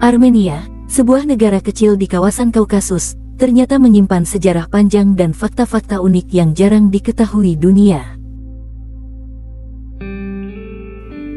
Armenia, sebuah negara kecil di kawasan Kaukasus, ternyata menyimpan sejarah panjang dan fakta-fakta unik yang jarang diketahui dunia.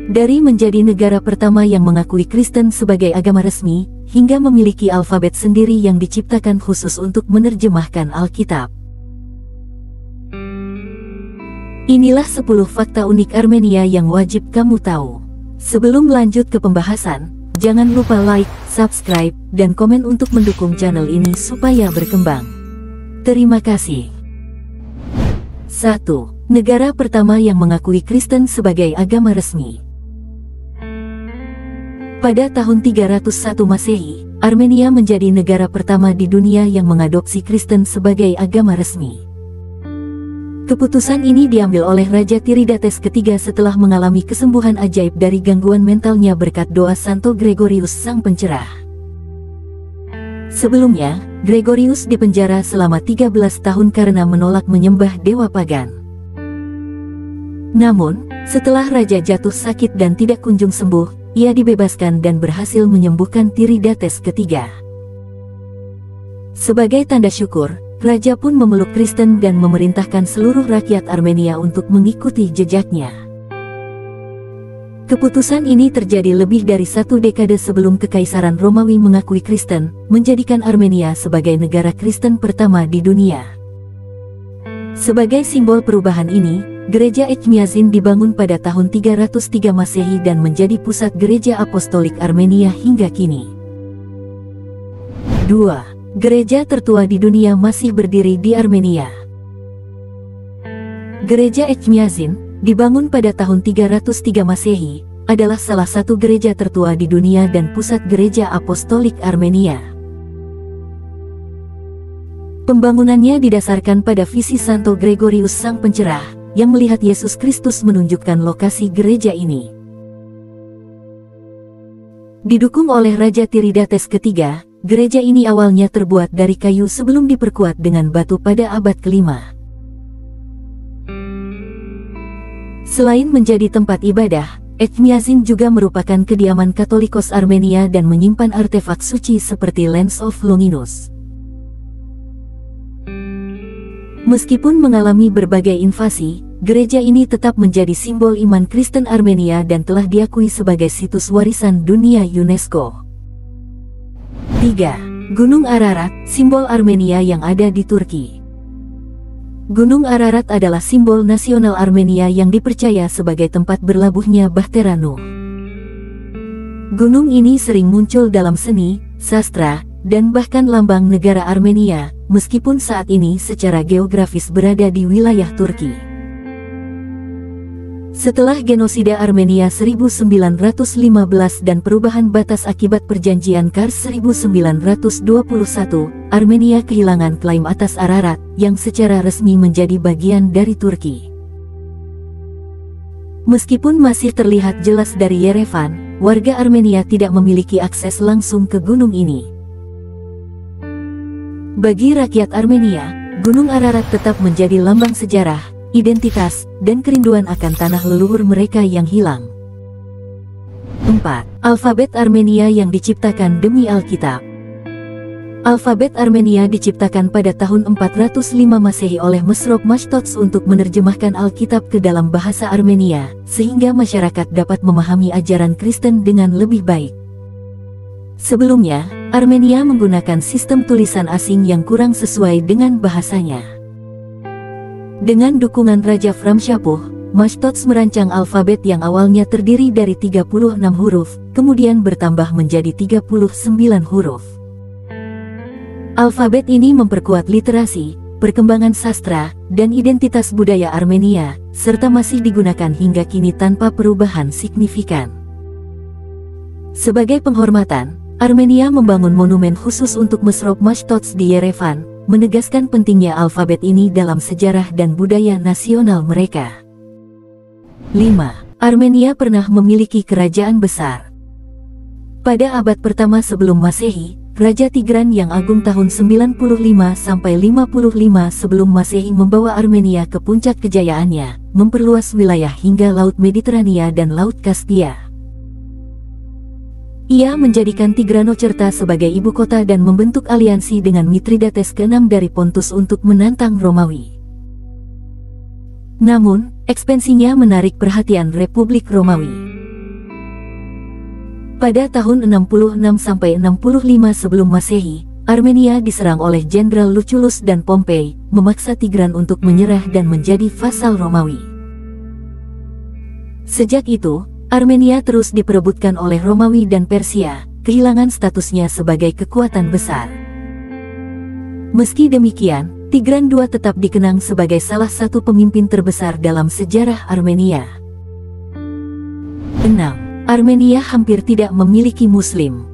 Dari menjadi negara pertama yang mengakui Kristen sebagai agama resmi, hingga memiliki alfabet sendiri yang diciptakan khusus untuk menerjemahkan Alkitab. Inilah 10 fakta unik Armenia yang wajib kamu tahu. Sebelum lanjut ke pembahasan, jangan lupa like, subscribe, dan komen untuk mendukung channel ini supaya berkembang. Terima kasih. 1. Negara pertama yang mengakui Kristen sebagai agama resmi. Pada tahun 301 Masehi, Armenia menjadi negara pertama di dunia yang mengadopsi Kristen sebagai agama resmi. Keputusan ini diambil oleh Raja Tiridates III setelah mengalami kesembuhan ajaib dari gangguan mentalnya berkat doa Santo Gregorius Sang Pencerah. Sebelumnya, Gregorius dipenjara selama 13 tahun karena menolak menyembah dewa pagan. Namun, setelah raja jatuh sakit dan tidak kunjung sembuh, ia dibebaskan dan berhasil menyembuhkan Tiridates III. Sebagai tanda syukur, raja pun memeluk Kristen dan memerintahkan seluruh rakyat Armenia untuk mengikuti jejaknya. Keputusan ini terjadi lebih dari 1 dekade sebelum Kekaisaran Romawi mengakui Kristen, menjadikan Armenia sebagai negara Kristen pertama di dunia. Sebagai simbol perubahan ini, Gereja Etchmiadzin dibangun pada tahun 303 Masehi dan menjadi pusat Gereja Apostolik Armenia hingga kini. 2. Gereja tertua di dunia masih berdiri di Armenia. Gereja Etchmiadzin, dibangun pada tahun 303 Masehi, adalah salah satu gereja tertua di dunia dan pusat Gereja Apostolik Armenia. Pembangunannya didasarkan pada visi Santo Gregorius Sang Pencerah, yang melihat Yesus Kristus menunjukkan lokasi gereja ini. Didukung oleh Raja Tiridates III, gereja ini awalnya terbuat dari kayu sebelum diperkuat dengan batu pada abad ke-5. Selain menjadi tempat ibadah, Etchmiadzin juga merupakan kediaman Katolikos Armenia dan menyimpan artefak suci seperti Lens of Longinus. Meskipun mengalami berbagai invasi, gereja ini tetap menjadi simbol iman Kristen Armenia dan telah diakui sebagai situs warisan dunia UNESCO. 3. Gunung Ararat, simbol Armenia yang ada di Turki. Gunung Ararat adalah simbol nasional Armenia yang dipercaya sebagai tempat berlabuhnya Bahtera Nuh. Gunung ini sering muncul dalam seni, sastra, dan bahkan lambang negara Armenia, meskipun saat ini secara geografis berada di wilayah Turki. Setelah genosida Armenia 1915 dan perubahan batas akibat perjanjian Kars 1921, Armenia kehilangan klaim atas Ararat, yang secara resmi menjadi bagian dari Turki. Meskipun masih terlihat jelas dari Yerevan, warga Armenia tidak memiliki akses langsung ke gunung ini. Bagi rakyat Armenia, Gunung Ararat tetap menjadi lambang sejarah, identitas, dan kerinduan akan tanah leluhur mereka yang hilang. 4. Alfabet Armenia yang diciptakan demi Alkitab. Alfabet Armenia diciptakan pada tahun 405 Masehi oleh Mesrop Mashtots untuk menerjemahkan Alkitab ke dalam bahasa Armenia, sehingga masyarakat dapat memahami ajaran Kristen dengan lebih baik. Sebelumnya, Armenia menggunakan sistem tulisan asing yang kurang sesuai dengan bahasanya. Dengan dukungan Raja Framshapuh, Mashtots merancang alfabet yang awalnya terdiri dari 36 huruf, kemudian bertambah menjadi 39 huruf. Alfabet ini memperkuat literasi, perkembangan sastra, dan identitas budaya Armenia, serta masih digunakan hingga kini tanpa perubahan signifikan. Sebagai penghormatan, Armenia membangun monumen khusus untuk Mesrop Mashtots di Yerevan, menegaskan pentingnya alfabet ini dalam sejarah dan budaya nasional mereka. 5. Armenia pernah memiliki kerajaan besar. Pada abad pertama sebelum Masehi, Raja Tigran yang Agung tahun 95–55 sebelum Masehi membawa Armenia ke puncak kejayaannya, memperluas wilayah hingga Laut Mediterania dan Laut Kaspia. Ia menjadikan Tigranocerta sebagai ibu kota dan membentuk aliansi dengan Mithridates ke-6 dari Pontus untuk menantang Romawi. Namun, ekspansinya menarik perhatian Republik Romawi. Pada tahun 66–65 sebelum Masehi, Armenia diserang oleh Jenderal Lucullus dan Pompei, memaksa Tigran untuk menyerah dan menjadi vasal Romawi. Sejak itu, Armenia terus diperebutkan oleh Romawi dan Persia, kehilangan statusnya sebagai kekuatan besar. Meski demikian, Tigran II tetap dikenang sebagai salah satu pemimpin terbesar dalam sejarah Armenia. 6. Armenia hampir tidak memiliki Muslim.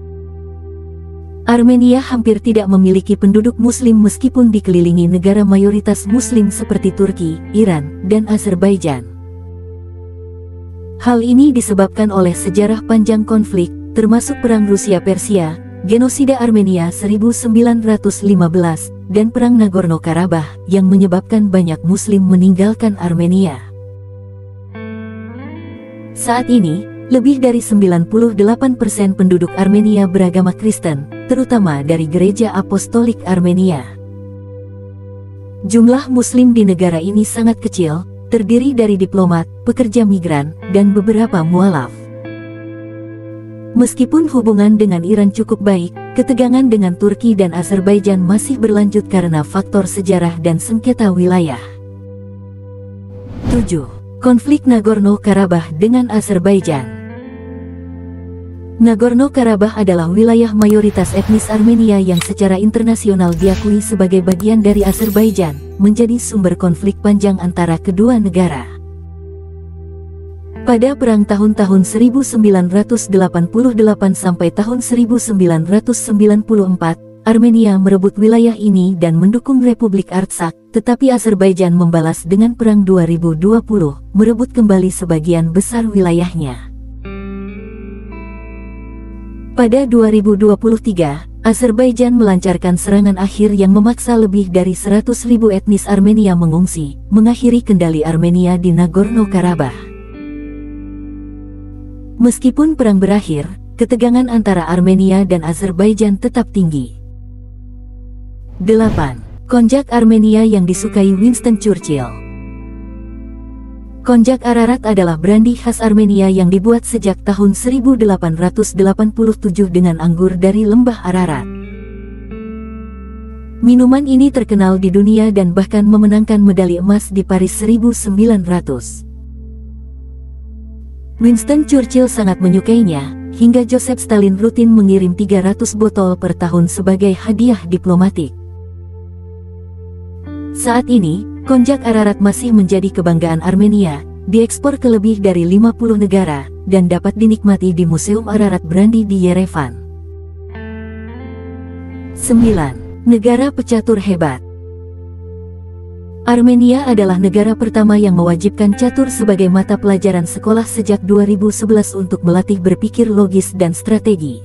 Armenia hampir tidak memiliki penduduk Muslim meskipun dikelilingi negara mayoritas Muslim seperti Turki, Iran, dan Azerbaijan. Hal ini disebabkan oleh sejarah panjang konflik, termasuk Perang Rusia-Persia, Genosida Armenia 1915, dan Perang Nagorno-Karabakh yang menyebabkan banyak Muslim meninggalkan Armenia. Saat ini, lebih dari 98% penduduk Armenia beragama Kristen, terutama dari Gereja Apostolik Armenia. Jumlah Muslim di negara ini sangat kecil, terdiri dari diplomat, pekerja migran, dan beberapa mualaf. Meskipun hubungan dengan Iran cukup baik, ketegangan dengan Turki dan Azerbaijan masih berlanjut karena faktor sejarah dan sengketa wilayah. 7. Konflik Nagorno-Karabakh dengan Azerbaijan. Nagorno-Karabakh adalah wilayah mayoritas etnis Armenia yang secara internasional diakui sebagai bagian dari Azerbaijan, menjadi sumber konflik panjang antara kedua negara. Pada perang tahun-tahun 1988 sampai tahun 1994, Armenia merebut wilayah ini dan mendukung Republik Artsakh, tetapi Azerbaijan membalas dengan Perang 2020, merebut kembali sebagian besar wilayahnya. Pada 2023, Azerbaijan melancarkan serangan akhir yang memaksa lebih dari 100.000 etnis Armenia mengungsi, mengakhiri kendali Armenia di Nagorno-Karabakh. Meskipun perang berakhir, ketegangan antara Armenia dan Azerbaijan tetap tinggi. 8. Konjak Armenia yang disukai Winston Churchill. Konjak Ararat adalah brandy khas Armenia yang dibuat sejak tahun 1887 dengan anggur dari lembah Ararat. Minuman ini terkenal di dunia dan bahkan memenangkan medali emas di Paris 1900. Winston Churchill sangat menyukainya, hingga Joseph Stalin rutin mengirim 300 botol per tahun sebagai hadiah diplomatik. Saat ini, konjak Ararat masih menjadi kebanggaan Armenia, diekspor ke lebih dari 50 negara, dan dapat dinikmati di Museum Ararat Brandy di Yerevan. 9. Negara pecatur hebat. Armenia adalah negara pertama yang mewajibkan catur sebagai mata pelajaran sekolah sejak 2011 untuk melatih berpikir logis dan strategi.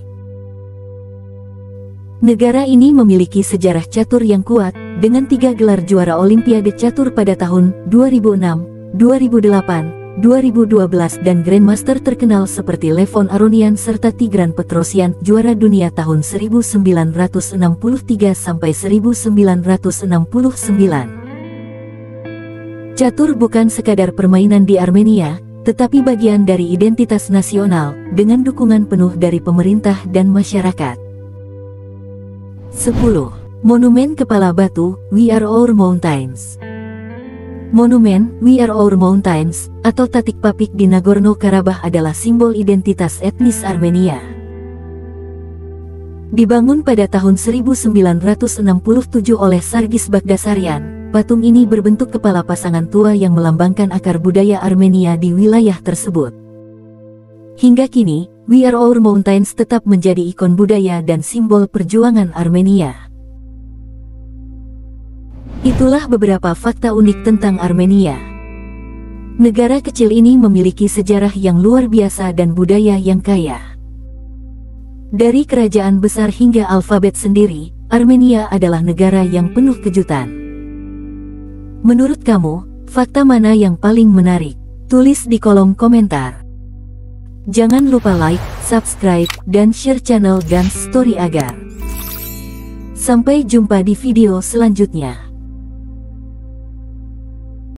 Negara ini memiliki sejarah catur yang kuat, dengan 3 gelar juara Olimpiade catur pada tahun 2006, 2008, 2012 dan Grandmaster terkenal seperti Levon Aronian serta Tigran Petrosyan, juara dunia tahun 1963 sampai 1969. Catur bukan sekadar permainan di Armenia, tetapi bagian dari identitas nasional, dengan dukungan penuh dari pemerintah dan masyarakat. 10. Monumen Kepala Batu, We Are Our Mountains. Monumen We Are Our Mountains, atau Tatik-Papik di Nagorno-Karabakh adalah simbol identitas etnis Armenia. Dibangun pada tahun 1967 oleh Sargis Bagdasaryan, patung ini berbentuk kepala pasangan tua yang melambangkan akar budaya Armenia di wilayah tersebut. Hingga kini, We Are Our Mountains tetap menjadi ikon budaya dan simbol perjuangan Armenia. Itulah beberapa fakta unik tentang Armenia. Negara kecil ini memiliki sejarah yang luar biasa dan budaya yang kaya. Dari kerajaan besar hingga alfabet sendiri, Armenia adalah negara yang penuh kejutan. Menurut kamu, fakta mana yang paling menarik? Tulis di kolom komentar. Jangan lupa like, subscribe, dan share channel Guns Story agar. Sampai jumpa di video selanjutnya.